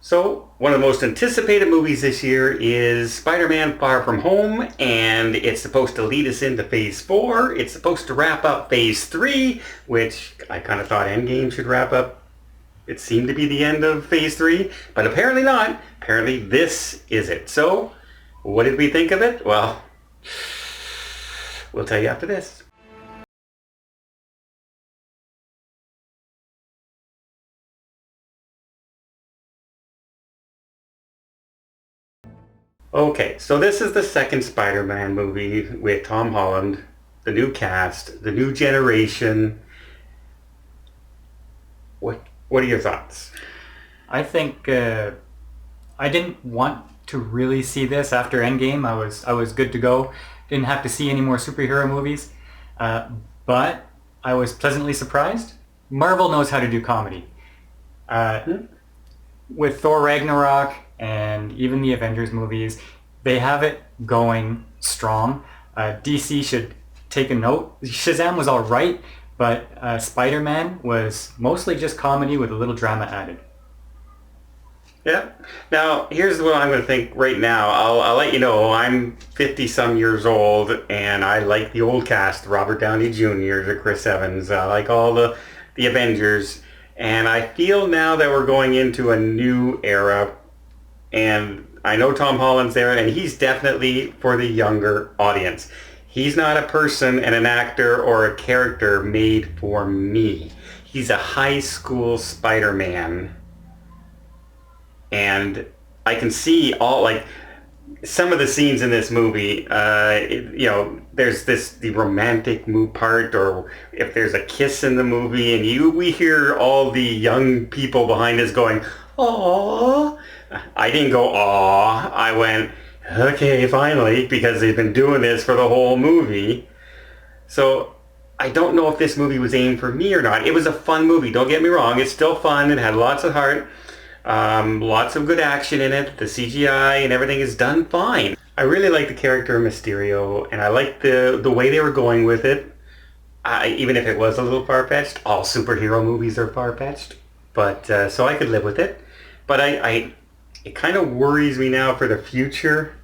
So, one of the most anticipated movies this year is Spider-Man Far From Home, and it's supposed to lead us into Phase 4. It's supposed to wrap up Phase 3, which I kind of thought Endgame should wrap up. It seemed to be the end of Phase 3, but apparently not. Apparently this is it. So, what did we think of it? Well, we'll tell you after this. Okay, so this is the second Spider-Man movie with Tom Holland, the new cast, the new generation. What are your thoughts? I think I didn't want to really see this after Endgame. I was good to go. Didn't have to see any more superhero movies. But I was pleasantly surprised. Marvel knows how to do comedy. With Thor Ragnarok and even the Avengers movies, they have it going strong. DC should take a note. Shazam was all right, but Spider-Man was mostly just comedy with a little drama added. Yeah. Now, here's what I'm going to think right now. I'll let you know, I'm 50-some years old, and I like the old cast, Robert Downey Jr., the Chris Evans. I like all the Avengers. And I feel now that we're going into a new era, and I know Tom Holland's there, and he's definitely for the younger audience. He's not a person and an actor or a character made for me. He's a high school Spider-Man. And I can see some of the scenes in this movie, there's the romantic mood part, or if there's a kiss in the movie, and we hear all the young people behind us going, "Aww." I didn't go, "Aww." I went, "Okay, finally," because they've been doing this for the whole movie. So I don't know if this movie was aimed for me or not. It was a fun movie, don't get me wrong. It's still fun. It had lots of heart. Lots of good action in it. The CGI and everything is done fine. I really like the character of Mysterio, and I like the way they were going with it. Even if it was a little far-fetched, all superhero movies are far-fetched, but so I could live with it. But it kind of worries me now for the future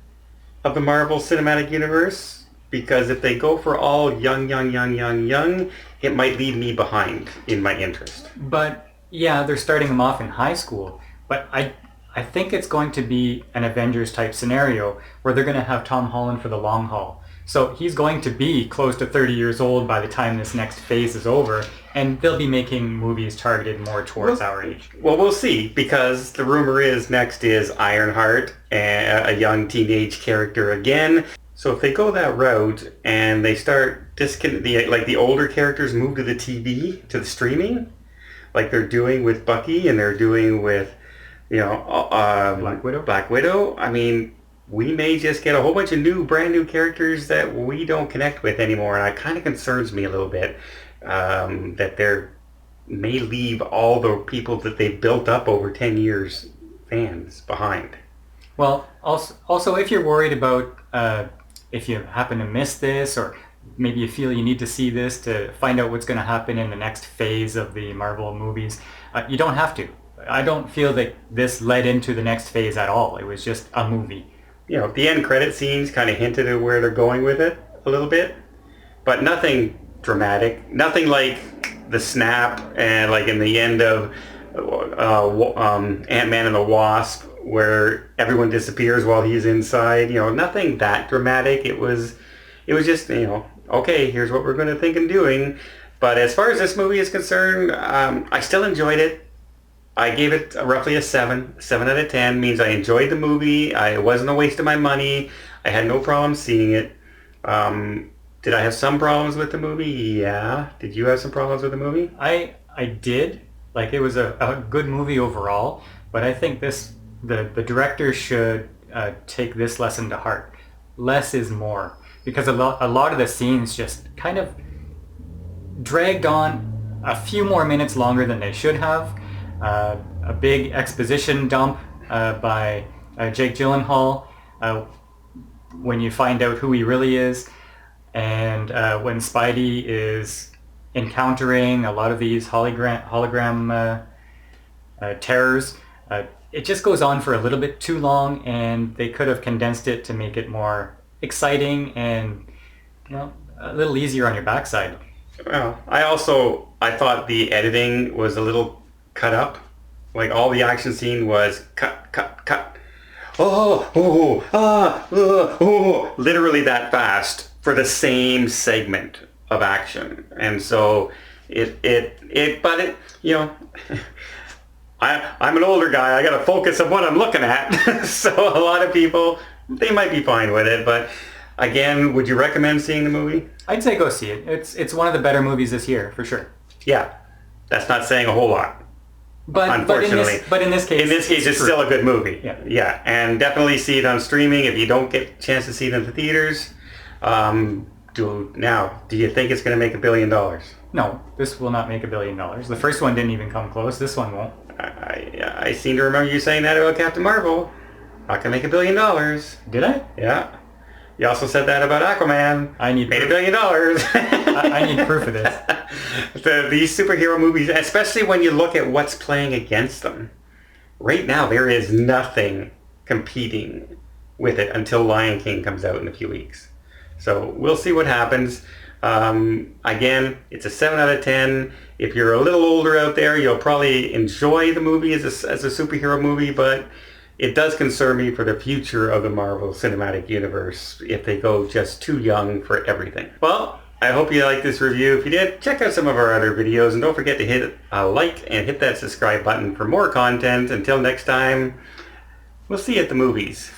of the Marvel Cinematic Universe, because if they go for all young, it might leave me behind in my interest. But yeah, they're starting them off in high school. But I think it's going to be an Avengers type scenario where they're going to have Tom Holland for the long haul. So he's going to be close to 30 years old by the time this next phase is over, and they'll be making movies targeted more towards our age. Well, we'll see, because the rumor is next is Ironheart, a young teenage character again. So if they go that route and they start the older characters move to the TV, to the streaming, like they're doing with Bucky and they're doing with Black Widow. I mean, we may just get a whole bunch of brand new characters that we don't connect with anymore, and it kind of concerns me a little bit that they may leave all the people that they built up over 10 years, fans, behind. Well, also if you're worried about if you happen to miss this, or maybe you feel you need to see this to find out what's going to happen in the next phase of the Marvel movies, you don't have to. I don't feel that this led into the next phase at all. It was just a movie. The end credit scenes kind of hinted at where they're going with it a little bit, but nothing dramatic. Nothing like the snap and like in the end of Ant-Man and the Wasp, where everyone disappears while he's inside. Nothing that dramatic. It was just, okay, here's what we're going to think and doing. But as far as this movie is concerned, I still enjoyed it. I gave it roughly a 7. 7 out of 10 means I enjoyed the movie. It wasn't a waste of my money. I had no problem seeing it. Did I have some problems with the movie? Yeah. Did you have some problems with the movie? I did. Like, it was a good movie overall, but I think the director should take this lesson to heart. Less is more. Because a lot of the scenes just kind of dragged on a few more minutes longer than they should have. A big exposition dump by Jake Gyllenhaal when you find out who he really is, and when Spidey is encountering a lot of these hologram terrors. It just goes on for a little bit too long, and they could have condensed it to make it more exciting and, well, a little easier on your backside. Well, I thought the editing was a little cut up. Like all the action scene was cut, cut, cut. Literally that fast for the same segment of action. And so you know, I'm an older guy. I got to focus on what I'm looking at. So a lot of people, they might be fine with it. But again, would you recommend seeing the movie? I'd say go see it. It's one of the better movies this year, for sure. Yeah, that's not saying a whole lot. Unfortunately. But in this case, it's still a good movie. Yeah. Yeah, and definitely see it on streaming if you don't get a chance to see it in the theaters. Do you think it's going to make $1 billion? No, this will not make $1 billion. The first one didn't even come close. This one won't. I seem to remember you saying that about Captain Marvel. Not going to make $1 billion. Did I? Yeah. You also said that about Aquaman. Made $1 billion. I need proof of this. These superhero movies, especially when you look at what's playing against them. Right now, there is nothing competing with it until Lion King comes out in a few weeks. So we'll see what happens. Again, it's a 7 out of 10. If you're a little older out there, you'll probably enjoy the movie as a superhero movie, but it does concern me for the future of the Marvel Cinematic Universe if they go just too young for everything. Well, I hope you liked this review. If you did, check out some of our other videos, and don't forget to hit a like and hit that subscribe button for more content. Until next time, we'll see you at the movies.